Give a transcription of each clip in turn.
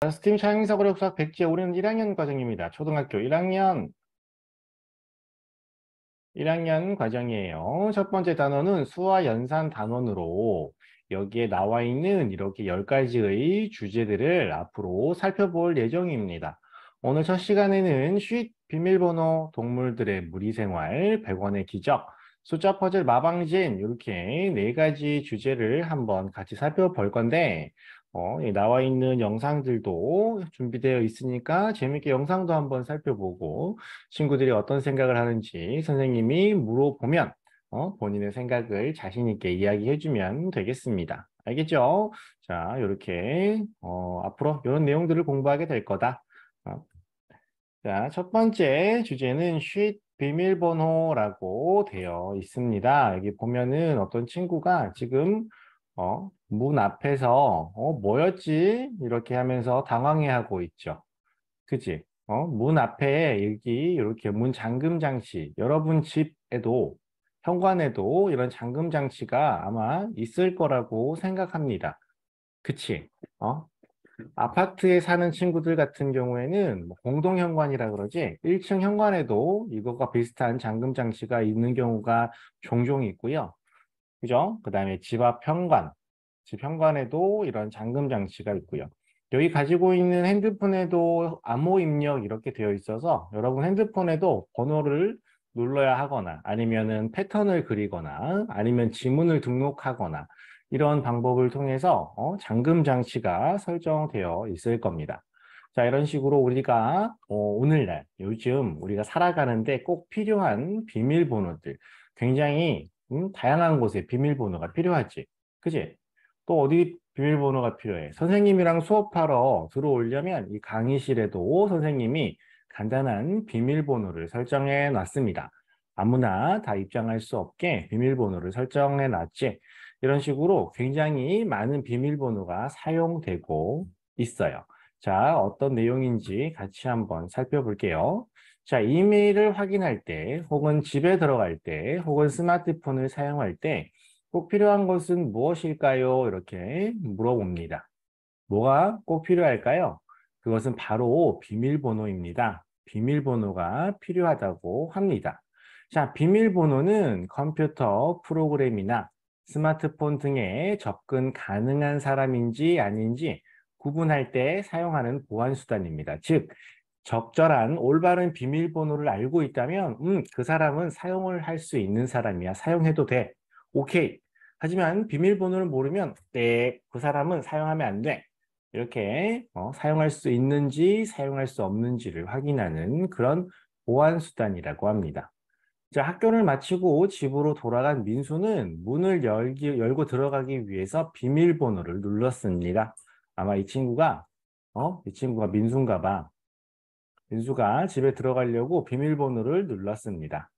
스팀 차용사고력 수학 백지에 우리는 1학년 과정입니다. 초등학교 1학년 과정이에요. 첫 번째 단원은 수와 연산 단원으로 여기에 나와 있는 이렇게 10가지의 주제들을 앞으로 살펴볼 예정입니다. 오늘 첫 시간에는 쉿, 비밀번호, 동물들의 무리생활, 100원의 기적, 숫자 퍼즐 마방진 이렇게 4가지 주제를 한번 같이 살펴볼 건데 이 나와 있는 영상들도 준비되어 있으니까 재밌게 영상도 한번 살펴보고 친구들이 어떤 생각을 하는지 선생님이 물어보면 본인의 생각을 자신 있게 이야기해주면 되겠습니다. 알겠죠? 자, 이렇게 앞으로 이런 내용들을 공부하게 될 거다. 어, 자, 첫 번째 주제는 쉿 비밀번호라고 되어 있습니다. 여기 보면은 어떤 친구가 지금 문 앞에서 뭐였지? 이렇게 하면서 당황해하고 있죠. 그치? 문 앞에 여기 이렇게 문 잠금 장치, 여러분 집에도 현관에도 이런 잠금 장치가 아마 있을 거라고 생각합니다. 그치? 어? 아파트에 사는 친구들 같은 경우에는 뭐 공동 현관이라 그러지 1층 현관에도 이거가 비슷한 잠금 장치가 있는 경우가 종종 있고요. 그죠? 그 다음에 집 앞 현관, 집 현관에도 이런 잠금 장치가 있고요. 여기 가지고 있는 핸드폰에도 암호 입력 이렇게 되어 있어서 여러분 핸드폰에도 번호를 눌러야 하거나 아니면은 패턴을 그리거나 아니면 지문을 등록하거나 이런 방법을 통해서 잠금 장치가 설정되어 있을 겁니다. 자, 이런 식으로 우리가 오늘날 요즘 우리가 살아가는데 꼭 필요한 비밀번호들 굉장히 다양한 곳에 비밀번호가 필요하지. 그지? 또 어디 비밀번호가 필요해? 선생님이랑 수업하러 들어오려면 이 강의실에도 선생님이 간단한 비밀번호를 설정해 놨습니다. 아무나 다 입장할 수 없게 비밀번호를 설정해 놨지. 이런 식으로 굉장히 많은 비밀번호가 사용되고 있어요. 자, 어떤 내용인지 같이 한번 살펴볼게요. 자, 이메일을 확인할 때, 혹은 집에 들어갈 때, 혹은 스마트폰을 사용할 때 꼭 필요한 것은 무엇일까요? 이렇게 물어봅니다. 뭐가 꼭 필요할까요? 그것은 바로 비밀번호입니다. 비밀번호가 필요하다고 합니다. 자, 비밀번호는 컴퓨터 프로그램이나 스마트폰 등에 접근 가능한 사람인지 아닌지 구분할 때 사용하는 보안 수단입니다. 즉, 적절한 올바른 비밀번호를 알고 있다면, 그 사람은 사용을 할 수 있는 사람이야. 사용해도 돼. 오케이. 하지만 비밀번호를 모르면, 네, 그 사람은 사용하면 안 돼. 이렇게 사용할 수 있는지 사용할 수 없는지를 확인하는 그런 보안 수단이라고 합니다. 자, 학교를 마치고 집으로 돌아간 민수는 문을 열고 들어가기 위해서 비밀번호를 눌렀습니다. 아마 이 친구가 민수인가 봐. 민수가 집에 들어가려고 비밀번호를 눌렀습니다.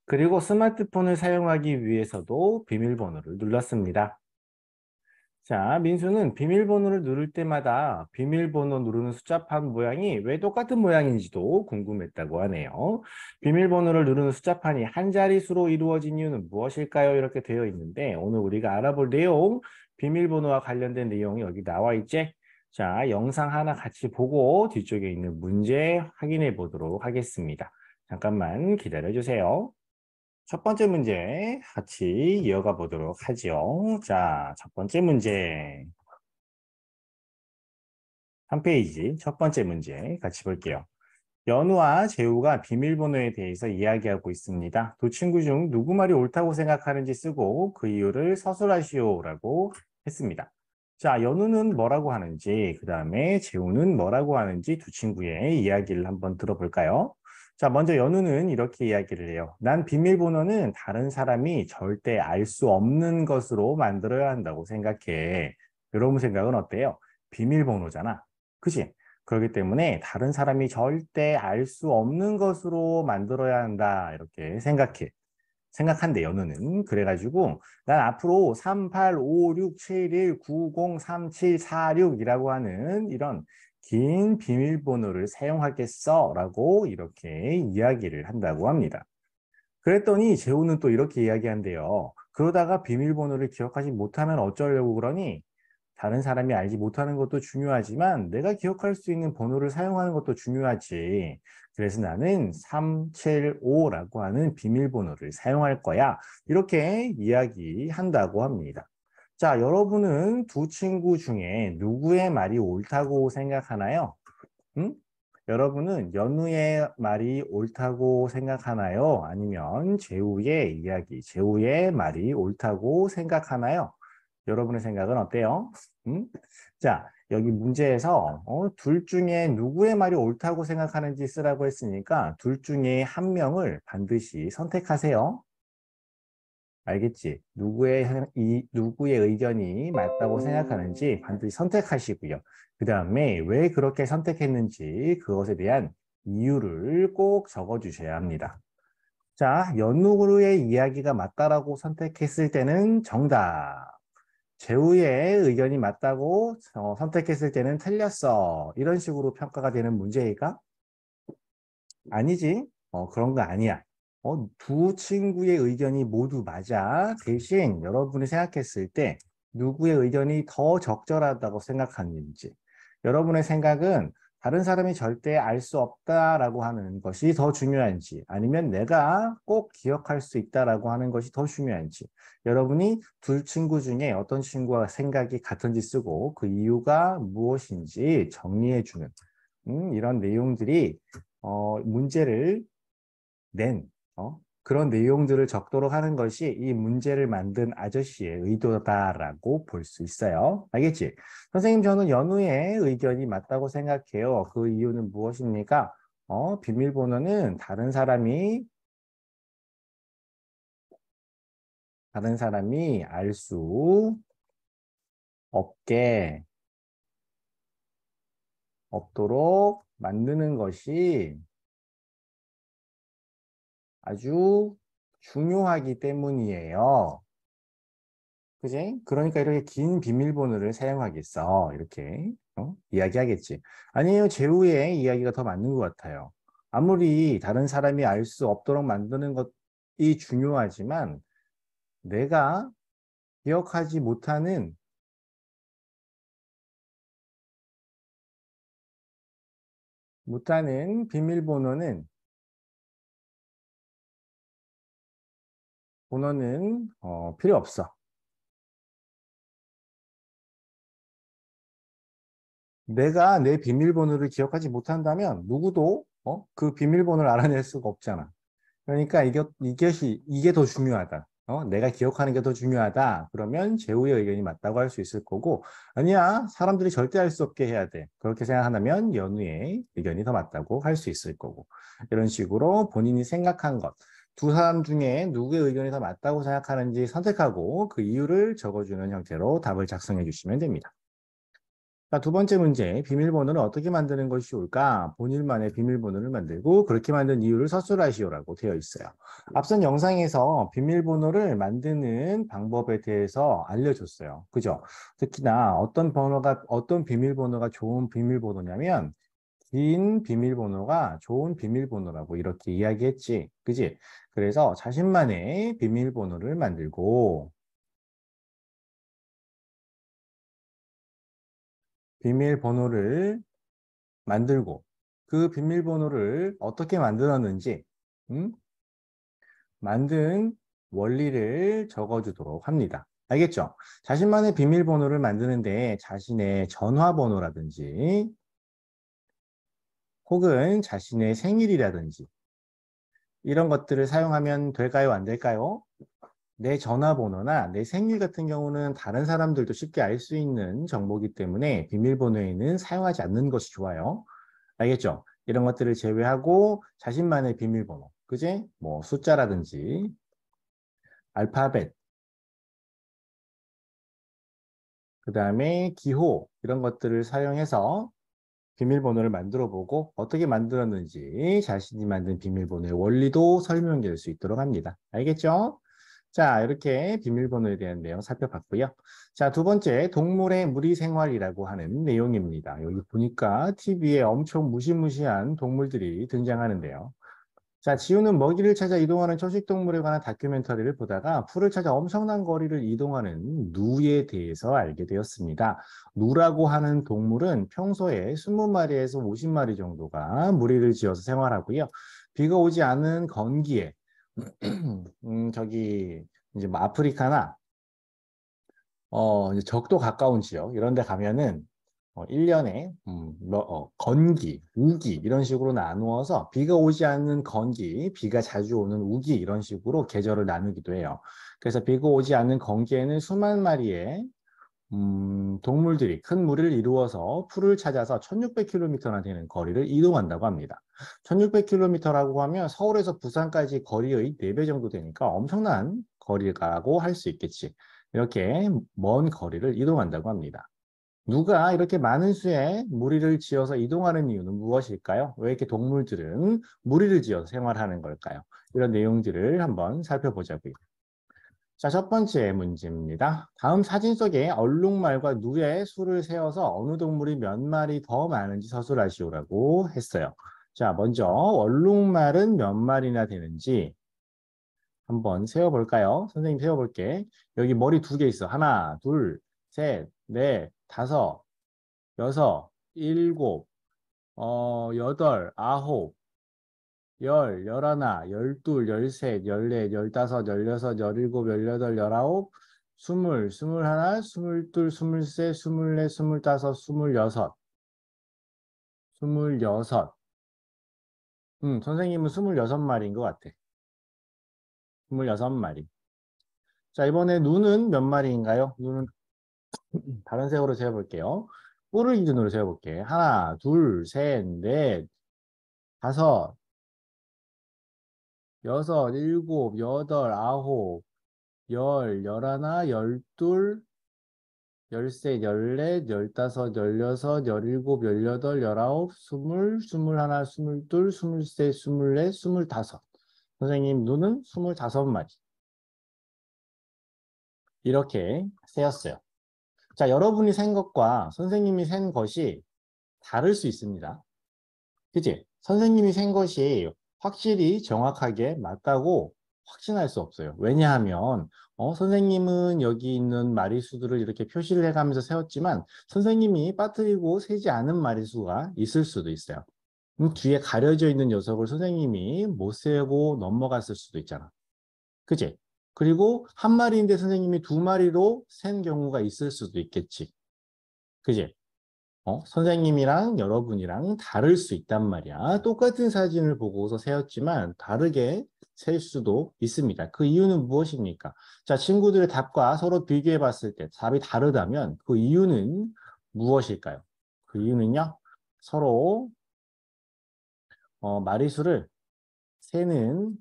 그리고 스마트폰을 사용하기 위해서도 비밀번호를 눌렀습니다. 자, 민수는 비밀번호를 누를 때마다 비밀번호 누르는 숫자판 모양이 왜 똑같은 모양인지도 궁금했다고 하네요. 비밀번호를 누르는 숫자판이 한 자릿수로 이루어진 이유는 무엇일까요? 이렇게 되어 있는데 오늘 우리가 알아볼 내용, 비밀번호와 관련된 내용이 여기 나와 있지? 자, 영상 하나 같이 보고 뒤쪽에 있는 문제 확인해 보도록 하겠습니다. 잠깐만 기다려 주세요. 첫 번째 문제 같이 이어가 보도록 하죠. 자, 첫 번째 문제. 한 페이지 첫 번째 문제 같이 볼게요. 연우와 재우가 비밀번호에 대해서 이야기하고 있습니다. 두 친구 중 누구 말이 옳다고 생각하는지 쓰고 그 이유를 서술하시오라고 했습니다. 자, 연우는 뭐라고 하는지, 그 다음에 재우는 뭐라고 하는지 두 친구의 이야기를 한번 들어볼까요? 자, 먼저 연우는 이렇게 이야기를 해요. 난 비밀번호는 다른 사람이 절대 알 수 없는 것으로 만들어야 한다고 생각해. 여러분 생각은 어때요? 비밀번호잖아. 그치? 그렇기 때문에 다른 사람이 절대 알 수 없는 것으로 만들어야 한다. 이렇게 생각한대, 연우는. 그래가지고, 난 앞으로 385671903746이라고 하는 이런 긴 비밀번호를 사용하겠어. 라고 이렇게 이야기를 한다고 합니다. 그랬더니 재우는 또 이렇게 이야기한대요. 그러다가 비밀번호를 기억하지 못하면 어쩌려고 그러니? 다른 사람이 알지 못하는 것도 중요하지만 내가 기억할 수 있는 번호를 사용하는 것도 중요하지. 그래서 나는 375라고 하는 비밀번호를 사용할 거야. 이렇게 이야기한다고 합니다. 자, 여러분은 두 친구 중에 누구의 말이 옳다고 생각하나요? 응? 여러분은 연우의 말이 옳다고 생각하나요? 아니면 재우의 이야기, 재우의 말이 옳다고 생각하나요? 여러분의 생각은 어때요? 음? 자, 여기 문제에서 둘 중에 누구의 말이 옳다고 생각하는지 쓰라고 했으니까 둘 중에 한 명을 반드시 선택하세요. 알겠지? 누구의 의견이 맞다고 생각하는지 반드시 선택하시고요. 그 다음에 왜 그렇게 선택했는지 그것에 대한 이유를 꼭 적어 주셔야 합니다. 자, 연우의 이야기가 맞다라고 선택했을 때는 정답. 재우의 의견이 맞다고 선택했을 때는 틀렸어. 이런 식으로 평가가 되는 문제일까? 아니지. 그런 거 아니야. 두 친구의 의견이 모두 맞아. 대신 여러분이 생각했을 때 누구의 의견이 더 적절하다고 생각하는지. 여러분의 생각은 다른 사람이 절대 알 수 없다라고 하는 것이 더 중요한지, 아니면 내가 꼭 기억할 수 있다라고 하는 것이 더 중요한지. 여러분이 둘 친구 중에 어떤 친구와 생각이 같은지 쓰고 그 이유가 무엇인지 정리해주는 이런 내용들이 문제를 낸 그런 내용들을 적도록 하는 것이 이 문제를 만든 아저씨의 의도다라고 볼 수 있어요. 알겠지? 선생님, 저는 연우의 의견이 맞다고 생각해요. 그 이유는 무엇입니까? 비밀번호는 다른 사람이 알 수 없게 없도록 만드는 것이 아주 중요하기 때문이에요. 그지? 그러니까 이렇게 긴 비밀번호를 사용하겠어. 이렇게 이야기하겠지. 아니에요. 제우의 이야기가 더 맞는 것 같아요. 아무리 다른 사람이 알 수 없도록 만드는 것이 중요하지만 내가 기억하지 못하는 비밀번호는 필요 없어. 내가 내 비밀번호를 기억하지 못한다면 누구도 그 비밀번호를 알아낼 수가 없잖아. 그러니까 이게 더 중요하다. 내가 기억하는 게 더 중요하다. 그러면 제우의 의견이 맞다고 할 수 있을 거고, 아니야, 사람들이 절대 알 수 없게 해야 돼. 그렇게 생각한다면 연우의 의견이 더 맞다고 할 수 있을 거고. 이런 식으로 본인이 생각한 것, 두 사람 중에 누구의 의견이 더 맞다고 생각하는지 선택하고 그 이유를 적어주는 형태로 답을 작성해 주시면 됩니다. 자, 두 번째 문제, 비밀번호를 어떻게 만드는 것이 좋을까? 본인만의 비밀번호를 만들고 그렇게 만든 이유를 서술하시오라고 되어 있어요. 앞선 영상에서 비밀번호를 만드는 방법에 대해서 알려줬어요. 그죠? 특히나 어떤 비밀번호가 좋은 비밀번호냐면, 긴 비밀번호가 좋은 비밀번호라고 이렇게 이야기했지. 그지? 그래서 자신만의 비밀번호를 만들고, 비밀번호를 만들고 그 비밀번호를 어떻게 만들었는지 음? 만든 원리를 적어주도록 합니다. 알겠죠? 자신만의 비밀번호를 만드는데 자신의 전화번호라든지 혹은 자신의 생일이라든지 이런 것들을 사용하면 될까요? 안 될까요? 내 전화번호나 내 생일 같은 경우는 다른 사람들도 쉽게 알 수 있는 정보이기 때문에 비밀번호에는 사용하지 않는 것이 좋아요. 알겠죠? 이런 것들을 제외하고 자신만의 비밀번호, 그지? 뭐 숫자라든지 알파벳, 그 다음에 기호 이런 것들을 사용해서 비밀번호를 만들어 보고 어떻게 만들었는지 자신이 만든 비밀번호의 원리도 설명될 수 있도록 합니다. 알겠죠? 자, 이렇게 비밀번호에 대한 내용 살펴봤고요. 자, 두 번째, 동물의 무리 생활이라고 하는 내용입니다. 여기 보니까 TV에 엄청 무시무시한 동물들이 등장하는데요. 자, 지우는 먹이를 찾아 이동하는 초식동물에 관한 다큐멘터리를 보다가 풀을 찾아 엄청난 거리를 이동하는 누에 대해서 알게 되었습니다. 누라고 하는 동물은 평소에 20마리에서 50마리 정도가 무리를 지어서 생활하고요. 비가 오지 않은 건기에 저기 이제 뭐 아프리카나 이제 적도 가까운 지역 이런 데 가면은 1년에 건기, 우기 이런 식으로 나누어서 비가 오지 않는 건기, 비가 자주 오는 우기 이런 식으로 계절을 나누기도 해요. 그래서 비가 오지 않는 건기에는 수만 마리의 동물들이 큰 무리를 이루어서 풀을 찾아서 1600km나 되는 거리를 이동한다고 합니다. 1600km라고 하면 서울에서 부산까지 거리의 4배 정도 되니까 엄청난 거리라고 할 수 있겠지. 이렇게 먼 거리를 이동한다고 합니다. 누가 이렇게 많은 수의 무리를 지어서 이동하는 이유는 무엇일까요? 왜 이렇게 동물들은 무리를 지어서 생활하는 걸까요? 이런 내용들을 한번 살펴보자고요. 자, 첫 번째 문제입니다. 다음 사진 속에 얼룩말과 누에 수를 세어서 어느 동물이 몇 마리 더 많은지 서술하시오라고 했어요. 자, 먼저 얼룩말은 몇 마리나 되는지 한번 세어볼까요? 선생님 세어볼게. 여기 머리 2개 있어. 하나, 둘, 셋, 넷, 다섯, 여섯, 일곱, 여덟, 아홉, 열, 열하나, 열둘, 열셋, 열넷, 열다섯, 열여섯, 열일곱, 열여덟, 열아홉, 스물, 스물하나, 스물둘, 스물셋, 스물넷, 스물다섯, 스물여섯, 스물여섯. 선생님은 26마리인 것 같아. 26마리. 자, 이번에 눈은 몇 마리인가요? 눈은 다른 색으로 세어볼게요. 뿔을 기준으로 세어볼게. 하나, 둘, 셋, 넷, 다섯, 여섯, 일곱, 여덟, 아홉, 열, 열하나, 열둘, 열셋, 열넷, 열다섯, 열여섯, 열일곱, 열여덟, 열아홉, 스물, 스물하나, 스물둘, 스물셋, 스물넷, 스물다섯. 선생님 눈은 25마리. 이렇게 세었어요. 자, 여러분이 센 것과 선생님이 센 것이 다를 수 있습니다. 그치? 선생님이 센 것이 확실히 정확하게 맞다고 확신할 수 없어요. 왜냐하면 선생님은 여기 있는 마리수들을 이렇게 표시를 해가면서 세웠지만 선생님이 빠뜨리고 세지 않은 마리수가 있을 수도 있어요. 뒤에 가려져 있는 녀석을 선생님이 못 세고 넘어갔을 수도 있잖아. 그치? 그리고 한 마리인데 선생님이 2마리로 센 경우가 있을 수도 있겠지. 그치? 선생님이랑 여러분이랑 다를 수 있단 말이야. 똑같은 사진을 보고서 세웠지만 다르게 셀 수도 있습니다. 그 이유는 무엇입니까? 자, 친구들의 답과 서로 비교해 봤을 때 답이 다르다면 그 이유는 무엇일까요? 그 이유는요, 서로 마리수를 세는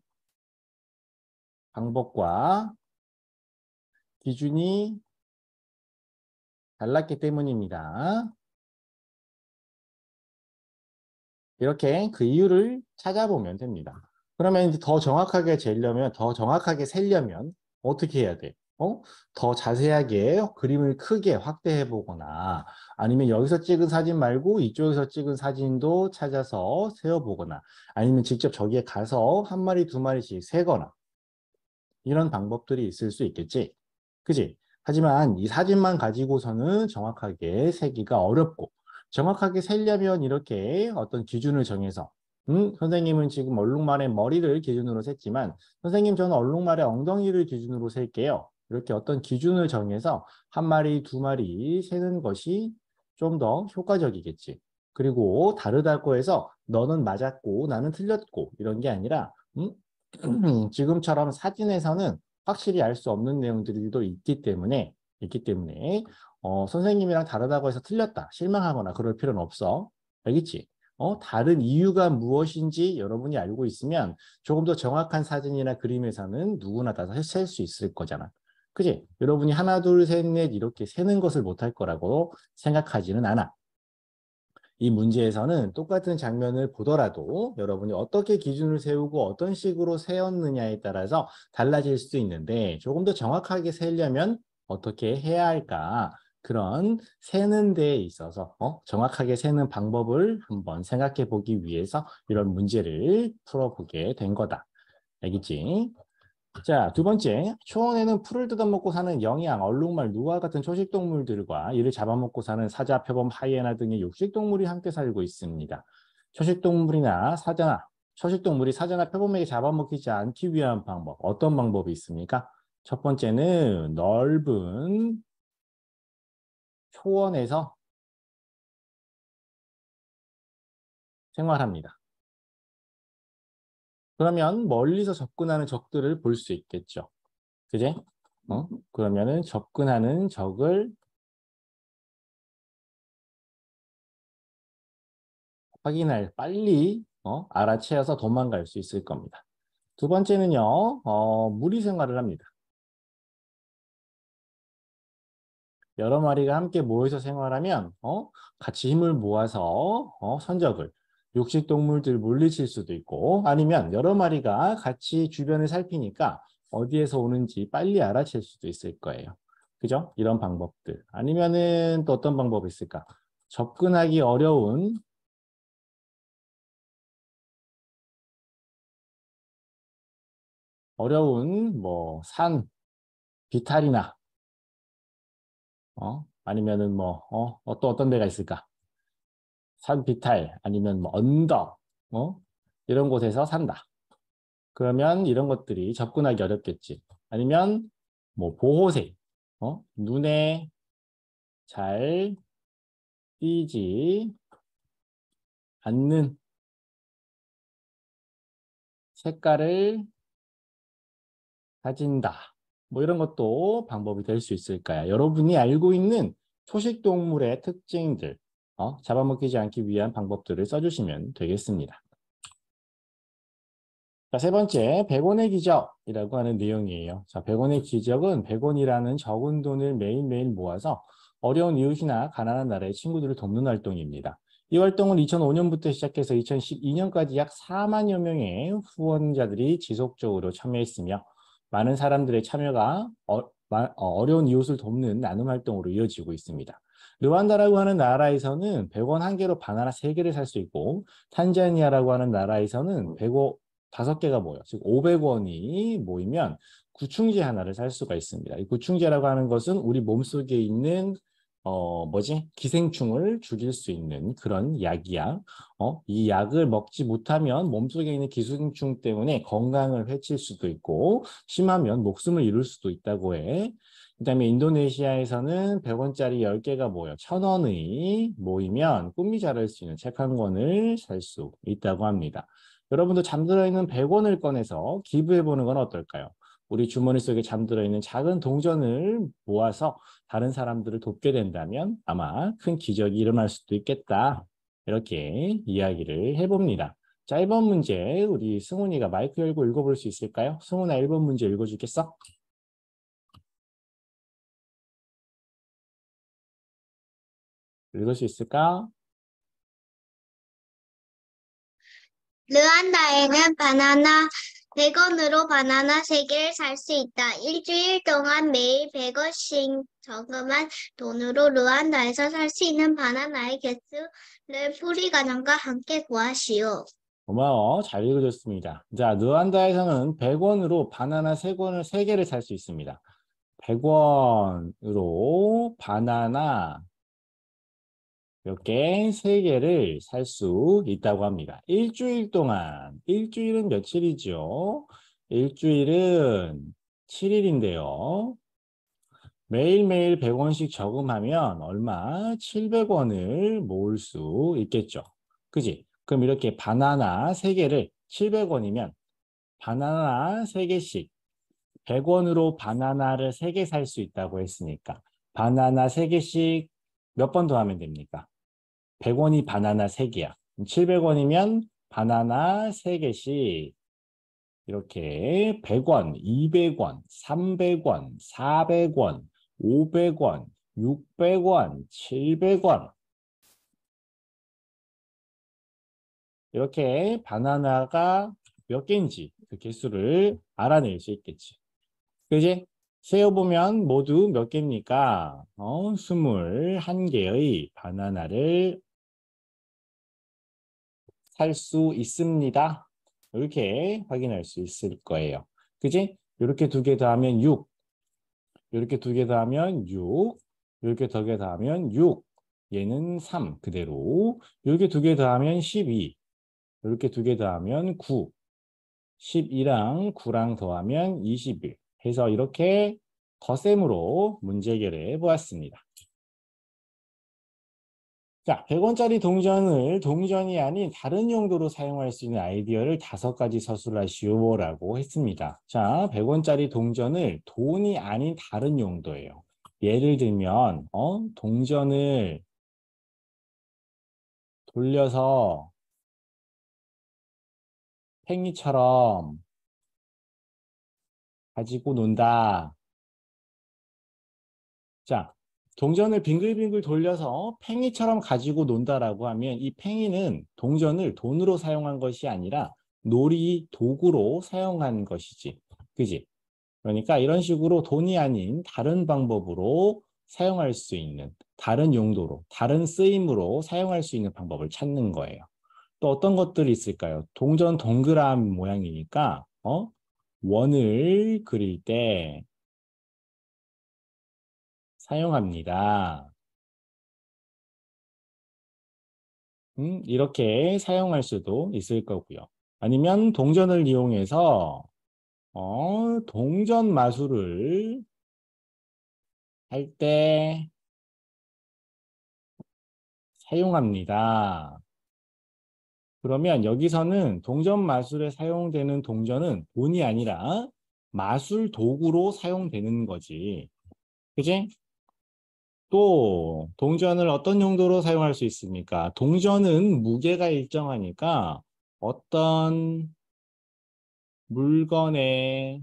방법과 기준이 달랐기 때문입니다. 이렇게 그 이유를 찾아보면 됩니다. 그러면 이제 더 정확하게 재려면, 더 정확하게 세려면 어떻게 해야 돼? 더 자세하게 그림을 크게 확대해 보거나 아니면 여기서 찍은 사진 말고 이쪽에서 찍은 사진도 찾아서 세어보거나 아니면 직접 저기에 가서 한 마리, 2마리씩 세거나 이런 방법들이 있을 수 있겠지. 그지? 하지만 이 사진만 가지고서는 정확하게 세기가 어렵고 정확하게 세려면 이렇게 어떤 기준을 정해서 선생님은 지금 얼룩말의 머리를 기준으로 셌지만 선생님 저는 얼룩말의 엉덩이를 기준으로 셀게요. 이렇게 어떤 기준을 정해서 한 마리, 2마리 세는 것이 좀 더 효과적이겠지. 그리고 다르다고 해서 너는 맞았고 나는 틀렸고 이런 게 아니라 지금처럼 사진에서는 확실히 알 수 없는 내용들도 있기 때문에 선생님이랑 다르다고 해서 틀렸다, 실망하거나 그럴 필요는 없어. 알겠지? 다른 이유가 무엇인지 여러분이 알고 있으면 조금 더 정확한 사진이나 그림에서는 누구나 다 셀 수 있을 거잖아. 그지? 여러분이 하나, 둘, 셋, 넷 이렇게 세는 것을 못할 거라고 생각하지는 않아. 이 문제에서는 똑같은 장면을 보더라도 여러분이 어떻게 기준을 세우고 어떤 식으로 세웠느냐에 따라서 달라질 수 있는데 조금 더 정확하게 세려면 어떻게 해야 할까? 그런 세는 데에 있어서 정확하게 세는 방법을 한번 생각해 보기 위해서 이런 문제를 풀어보게 된 거다. 알겠지? 자, 두 번째. 초원에는 풀을 뜯어먹고 사는 영양, 얼룩말, 누와 같은 초식동물들과 이를 잡아먹고 사는 사자, 표범, 하이에나 등의 육식동물이 함께 살고 있습니다. 초식동물이 사자나 표범에게 잡아먹히지 않기 위한 방법. 어떤 방법이 있습니까? 첫 번째는 넓은 초원에서 생활합니다. 그러면 멀리서 접근하는 적들을 볼 수 있겠죠. 그제? 그러면은 접근하는 적을 빨리 알아채어서 도망갈 수 있을 겁니다. 두 번째는요, 무리 생활을 합니다. 여러 마리가 함께 모여서 생활하면 같이 힘을 모아서 선적을 육식동물들 물리칠 수도 있고 아니면 여러 마리가 같이 주변을 살피니까 어디에서 오는지 빨리 알아챌 수도 있을 거예요. 그죠? 이런 방법들. 아니면은 또 어떤 방법이 있을까? 접근하기 어려운 뭐 산, 비탈이나 아니면은 뭐 또 어떤 데가 있을까? 산 비탈 아니면 뭐 언덕 이런 곳에서 산다. 그러면 이런 것들이 접근하기 어렵겠지. 아니면 뭐 보호색 눈에 잘 띄지 않는 색깔을 가진다. 뭐 이런 것도 방법이 될 수 있을까요? 여러분이 알고 있는 초식 동물의 특징들 잡아먹히지 않기 위한 방법들을 써주시면 되겠습니다. 자, 세 번째, 100원의 기적이라고 하는 내용이에요. 자, 100원의 기적은 100원이라는 적은 돈을 매일매일 모아서 어려운 이웃이나 가난한 나라의 친구들을 돕는 활동입니다. 이 활동은 2005년부터 시작해서 2012년까지 약 4만여 명의 후원자들이 지속적으로 참여했으며 많은 사람들의 참여가 어려운 이웃을 돕는 나눔 활동으로 이어지고 있습니다. 르완다라고 하는 나라에서는 100원 한 개로 바나나 3개를 살 수 있고 탄자니아라고 하는 나라에서는 100원 5개가 모여. 즉 500원이 모이면 구충제 하나를 살 수가 있습니다. 이 구충제라고 하는 것은 우리 몸속에 있는 기생충을 죽일 수 있는 그런 약이야. 이 약을 먹지 못하면 몸속에 있는 기생충 때문에 건강을 해칠 수도 있고 심하면 목숨을 잃을 수도 있다고 해. 그다음에 인도네시아에서는 100원짜리 10개가 모여 1,000원이 모이면 꿈이 자랄 수 있는 책 한 권을 살 수 있다고 합니다. 여러분도 잠들어 있는 100원을 꺼내서 기부해 보는 건 어떨까요? 우리 주머니 속에 잠들어 있는 작은 동전을 모아서 다른 사람들을 돕게 된다면 아마 큰 기적이 일어날 수도 있겠다. 이렇게 이야기를 해봅니다. 자, 1번 문제 우리 승훈이가 마이크 열고 읽어볼 수 있을까요? 승훈아 1번 문제 읽어주겠어? 읽을 수 있을까? 르완다에는 바나나 100원으로 바나나 3개를 살 수 있다. 일주일 동안 매일 100원씩 저금한 돈으로 르완다에서 살 수 있는 바나나의 개수를 풀이 가정과 함께 구하시오. 고마워. 잘 읽어줬습니다. 자, 르완다에서는 100원으로 바나나 3개를 살 수 있습니다. 100원으로 바나나 몇 개, 3개를 살 수 있다고 합니다. 일주일 동안, 일주일은 며칠이죠? 일주일은 7일인데요. 매일매일 100원씩 저금하면 얼마? 700원을 모을 수 있겠죠. 그지? 그럼 이렇게 바나나 3개를 700원이면 바나나 3개씩 100원으로 바나나를 3개 살 수 있다고 했으니까 바나나 3개씩 몇 번 더 하면 됩니까? 100원이 바나나 3개야. 700원이면 바나나 3개씩 이렇게 100원, 200원, 300원, 400원, 500원, 600원, 700원 이렇게 바나나가 몇 개인지 그 개수를 알아낼 수 있겠지. 그지? 세어보면 모두 몇 개입니까? 21개의 바나나를 살 수 있습니다. 이렇게 확인할 수 있을 거예요. 그지? 이렇게 두 개 더하면 6, 이렇게 두 개 더하면 6, 이렇게 두 개 더하면 6, 얘는 3 그대로, 이렇게 두 개 더하면 12, 이렇게 두 개 더하면 9, 12랑 9랑 더하면 21 해서 이렇게 덧셈으로 문제 해결해 보았습니다. 자, 100원짜리 동전을 동전이 아닌 다른 용도로 사용할 수 있는 아이디어를 5가지 서술하시오라고 했습니다. 자, 100원짜리 동전을 돈이 아닌 다른 용도예요. 예를 들면 동전을 돌려서 팽이처럼 가지고 논다. 자, 동전을 빙글빙글 돌려서 팽이처럼 가지고 논다라고 하면 이 팽이는 동전을 돈으로 사용한 것이 아니라 놀이 도구로 사용한 것이지. 그지? 그러니까 이런 식으로 돈이 아닌 다른 방법으로 사용할 수 있는 다른 용도로, 다른 쓰임으로 사용할 수 있는 방법을 찾는 거예요. 또 어떤 것들이 있을까요? 동전 동그란 모양이니까 원을 그릴 때 사용합니다. 이렇게 사용할 수도 있을 거고요. 아니면 동전을 이용해서 동전 마술을 할 때 사용합니다. 그러면 여기서는 동전 마술에 사용되는 동전은 돈이 아니라 마술 도구로 사용되는 거지. 그지? 또 동전을 어떤 용도로 사용할 수 있습니까? 동전은 무게가 일정하니까 어떤 물건의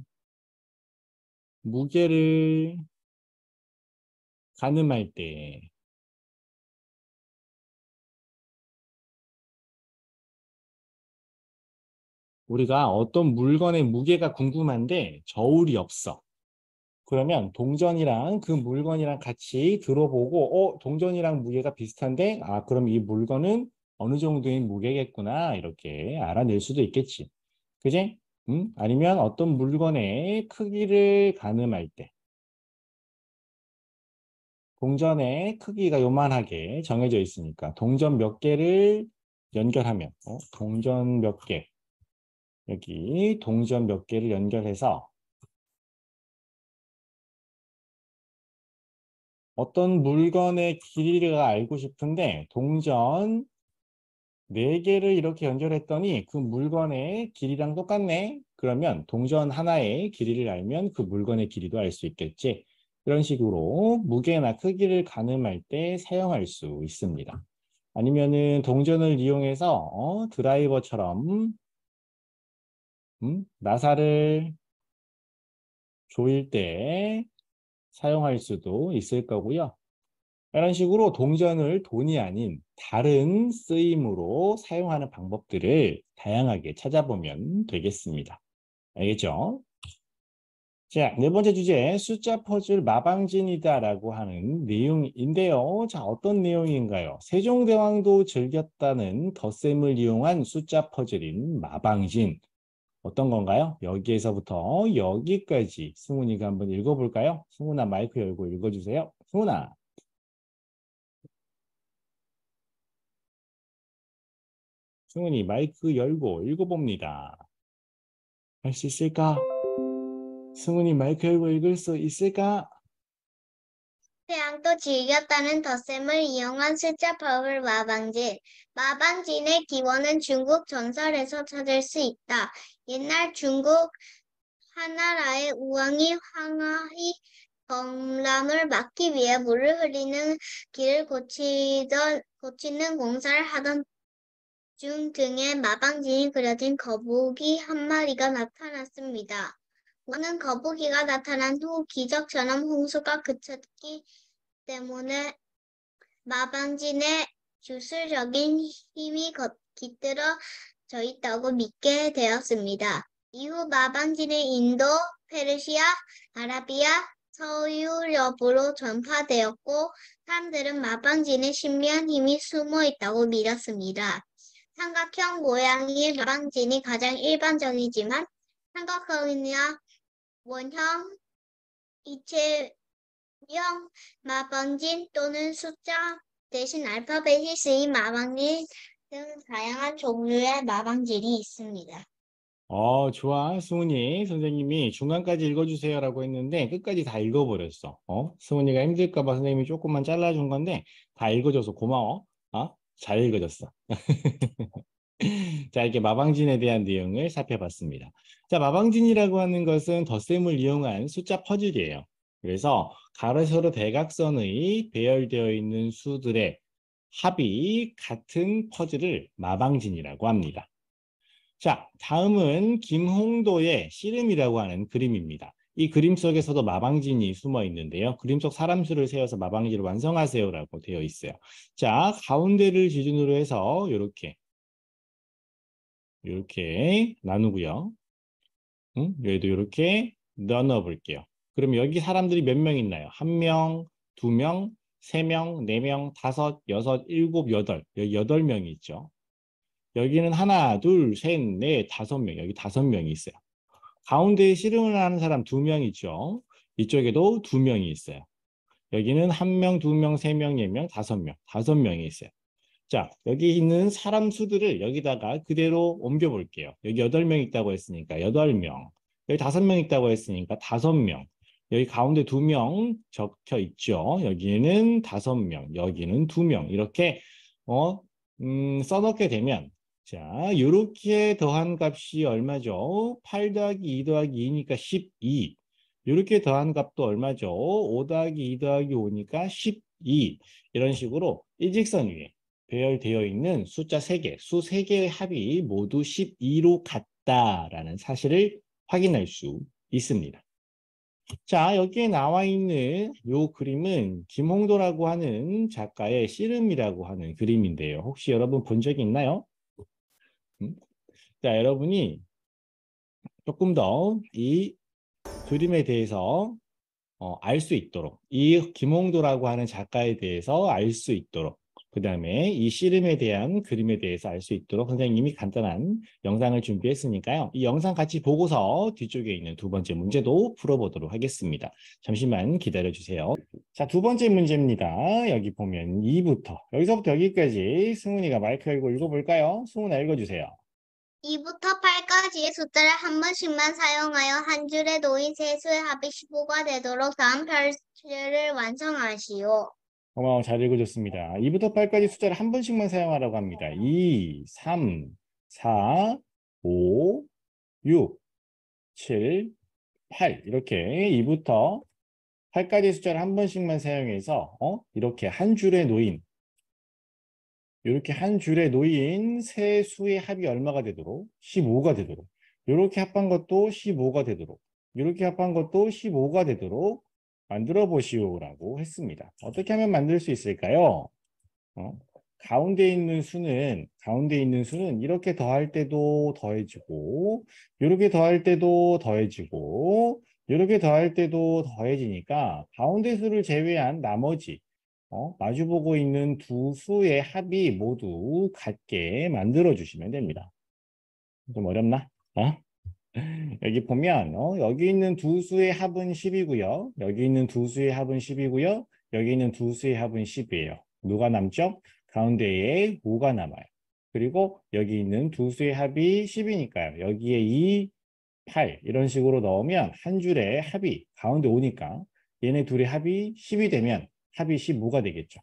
무게를 가늠할 때 우리가 어떤 물건의 무게가 궁금한데 저울이 없어. 그러면 동전이랑 그 물건이랑 같이 들어보고 동전이랑 무게가 비슷한데 그럼 이 물건은 어느 정도의 무게겠구나 이렇게 알아낼 수도 있겠지. 그지? 아니면 어떤 물건의 크기를 가늠할 때 동전의 크기가 요만하게 정해져 있으니까 동전 몇 개를 연결하면 동전 몇 개, 여기 동전 몇 개를 연결해서 어떤 물건의 길이를 알고 싶은데 동전 4개를 이렇게 연결했더니 그 물건의 길이랑 똑같네. 그러면 동전 하나의 길이를 알면 그 물건의 길이도 알 수 있겠지. 이런 식으로 무게나 크기를 가늠할 때 사용할 수 있습니다. 아니면은 동전을 이용해서 드라이버처럼 나사를 조일 때 사용할 수도 있을 거고요. 이런 식으로 동전을 돈이 아닌 다른 쓰임으로 사용하는 방법들을 다양하게 찾아보면 되겠습니다. 알겠죠? 자, 네 번째 주제, 숫자 퍼즐 마방진이다라고 하는 내용인데요. 자, 어떤 내용인가요? 세종대왕도 즐겼다는 덧셈을 이용한 숫자 퍼즐인 마방진. 어떤 건가요? 여기에서부터 여기까지 승훈이가 한번 읽어볼까요? 승훈아, 마이크 열고 읽어주세요. 승훈아. 승훈이 마이크 열고 읽어봅니다. 할 수 있을까? 승훈이 마이크 열고 읽을 수 있을까? 태양도 즐겼다는 덧셈을 이용한 숫자법을 마방진. 마방진의 기원은 중국 전설에서 찾을 수 있다. 옛날 중국 하나라의 우왕이 황하의 범람을 막기 위해 물을 흐리는 길을 고치는 공사를 하던 중 등에 마방진이 그려진 거북이 한 마리가 나타났습니다. 우왕은 거북이가 나타난 후 기적처럼 홍수가 그쳤기 때문에 마방진에 주술적인 힘이 깃들어져 있다고 믿게 되었습니다. 이후 마방진의 인도 페르시아, 아라비아, 서유럽으로 전파되었고 사람들은 마방진에 신비한 힘이 숨어 있다고 믿었습니다. 삼각형 모양의 마방진이 가장 일반적이지만 삼각형이나 원형, 이체형 마방진 또는 숫자 대신 알파벳이 쓰인 마방진 등 다양한 종류의 마방진이 있습니다. 좋아. 승훈이 선생님이 중간까지 읽어주세요라고 했는데 끝까지 다 읽어버렸어. 승훈이가 힘들까 봐 선생님이 조금만 잘라준 건데 다 읽어줘서 고마워. 잘 읽어줬어. 자, 이렇게 마방진에 대한 내용을 살펴봤습니다. 자, 마방진이라고 하는 것은 덧셈을 이용한 숫자 퍼즐이에요. 그래서 가로, 세로, 대각선의 배열되어 있는 수들의 합이 같은 퍼즐을 마방진이라고 합니다. 자, 다음은 김홍도의 씨름이라고 하는 그림입니다. 이 그림 속에서도 마방진이 숨어 있는데요. 그림 속 사람 수를 세어서 마방진을 완성하세요라고 되어 있어요. 자, 가운데를 기준으로 해서 이렇게 나누고요. 여기도 이렇게 나눠 볼게요. 그럼 여기 사람들이 몇 명 있나요? 한 명, 두 명, 세 명, 네 명, 다섯, 여섯, 일곱, 여덟. 여기 8명이 있죠. 여기는 하나, 둘, 셋, 넷, 5명. 여기 5명이 있어요. 가운데에 씨름을 하는 사람 2명 있죠. 이쪽에도 2명이 있어요. 여기는 1명, 2명, 3명, 4명, 5명. 5명이 있어요. 자, 여기 있는 사람 수들을 여기다가 그대로 옮겨 볼게요. 여기 8명 있다고 했으니까 8명. 여기 5명 있다고 했으니까 5명. 여기 가운데 2명 적혀 있죠. 여기는 5명, 여기는 2명. 이렇게 써놓게 되면 자, 이렇게 더한 값이 얼마죠? 8 더하기 2 더하기 2니까 12. 이렇게 더한 값도 얼마죠? 5 더하기 2 더하기 5니까 12. 이런 식으로 일직선 위에 배열되어 있는 숫자 3개, 수 3개의 합이 모두 12로 같다라는 사실을 확인할 수 있습니다. 자, 여기에 나와 있는 이 그림은 김홍도라고 하는 작가의 씨름이라고 하는 그림인데요. 혹시 여러분 본 적이 있나요? 자, 여러분이 조금 더 이 그림에 대해서 알 수 있도록 이 김홍도라고 하는 작가에 대해서 알 수 있도록 그 다음에 이 씨름에 대한 그림에 대해서 알 수 있도록 선생님이 간단한 영상을 준비했으니까요. 이 영상 같이 보고서 뒤쪽에 있는 2번째 문제도 풀어보도록 하겠습니다. 잠시만 기다려주세요. 자, 2번째 문제입니다. 여기 보면 2부터 여기서부터 여기까지 승훈이가 마이크 열고 읽어볼까요? 승훈아 읽어주세요. 2부터 8까지의 숫자를 한 번씩만 사용하여 한 줄에 놓인 세 수의 합이 15가 되도록 다음 별표를 완성하시오. 고마워, 잘 읽어줬습니다. 2부터 8까지 숫자를 한 번씩만 사용하라고 합니다. 2, 3, 4, 5, 6, 7, 8 이렇게 2부터 8까지 숫자를 한 번씩만 사용해서 이렇게 한 줄에 놓인 이렇게 한 줄에 놓인 세 수의 합이 얼마가 되도록 15가 되도록 이렇게 합한 것도 15가 되도록 이렇게 합한 것도 15가 되도록 만들어 보시오라고 했습니다. 어떻게 하면 만들 수 있을까요? 가운데 있는 수는 이렇게 더할 때도 더해지고 이렇게 더할 때도 더해지고 이렇게 더할 때도 더해지니까 가운데 수를 제외한 나머지 마주보고 있는 두 수의 합이 모두 같게 만들어 주시면 됩니다. 좀 어렵나? 여기 보면 여기 있는 두 수의 합은 10이고요. 여기 있는 두 수의 합은 10이고요. 여기 있는 두 수의 합은 10이에요. 누가 남죠? 가운데에 5가 남아요. 그리고 여기 있는 두 수의 합이 10이니까요. 여기에 2, 8 이런 식으로 넣으면 한 줄에 합이 가운데 오니까 얘네 둘의 합이 10이 되면 합이 15가 되겠죠.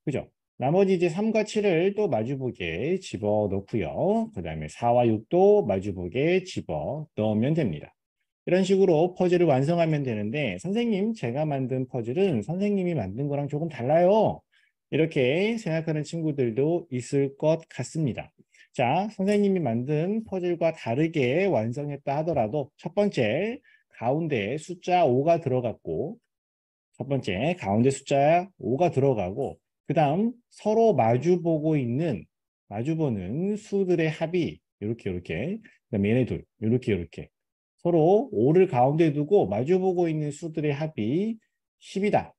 그죠? 나머지 이제 3과 7을 또 마주보게 집어 넣고요. 그 다음에 4와 6도 마주보게 집어 넣으면 됩니다. 이런 식으로 퍼즐을 완성하면 되는데 선생님 제가 만든 퍼즐은 선생님이 만든 거랑 조금 달라요. 이렇게 생각하는 친구들도 있을 것 같습니다. 자, 선생님이 만든 퍼즐과 다르게 완성했다 하더라도 첫 번째 가운데 숫자 5가 들어갔고 첫 번째 가운데 숫자 5가 들어가고 그 다음 서로 마주보는 수들의 합이 이렇게 그다음에 얘네 둘 이렇게 서로 5를 가운데 두고 마주보고 있는 수들의 합이 10이다.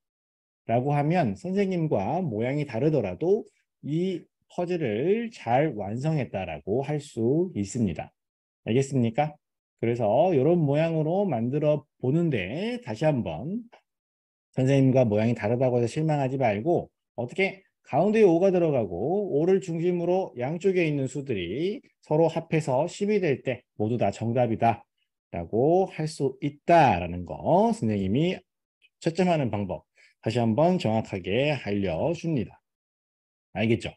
라고 하면 선생님과 모양이 다르더라도 이 퍼즐을 잘 완성했다라고 할 수 있습니다. 알겠습니까? 그래서 이런 모양으로 만들어 보는데 다시 한번 선생님과 모양이 다르다고 해서 실망하지 말고 어떻게 가운데에 5가 들어가고 5를 중심으로 양쪽에 있는 수들이 서로 합해서 10이 될 때 모두 다 정답이다 라고 할 수 있다라는 거 선생님이 채점하는 방법 다시 한번 정확하게 알려줍니다. 알겠죠?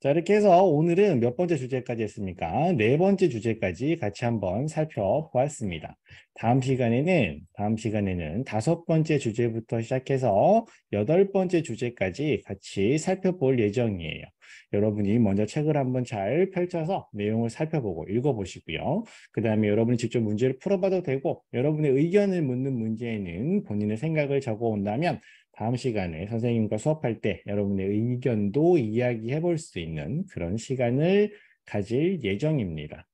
자, 이렇게 해서 오늘은 몇 번째 주제까지 했습니까? 네 번째 주제까지 같이 한번 살펴보았습니다. 다음 시간에는 다섯 번째 주제부터 시작해서 여덟 번째 주제까지 같이 살펴볼 예정이에요. 여러분이 먼저 책을 한번 잘 펼쳐서 내용을 살펴보고 읽어보시고요. 그 다음에 여러분이 직접 문제를 풀어봐도 되고, 여러분의 의견을 묻는 문제에는 본인의 생각을 적어 온다면 다음 시간에 선생님과 수업할 때 여러분의 의견도 이야기해 볼 수 있는 그런 시간을 가질 예정입니다.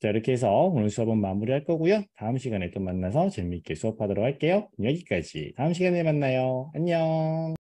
자, 이렇게 해서 오늘 수업은 마무리할 거고요. 다음 시간에 또 만나서 재미있게 수업하도록 할게요. 여기까지. 다음 시간에 만나요. 안녕.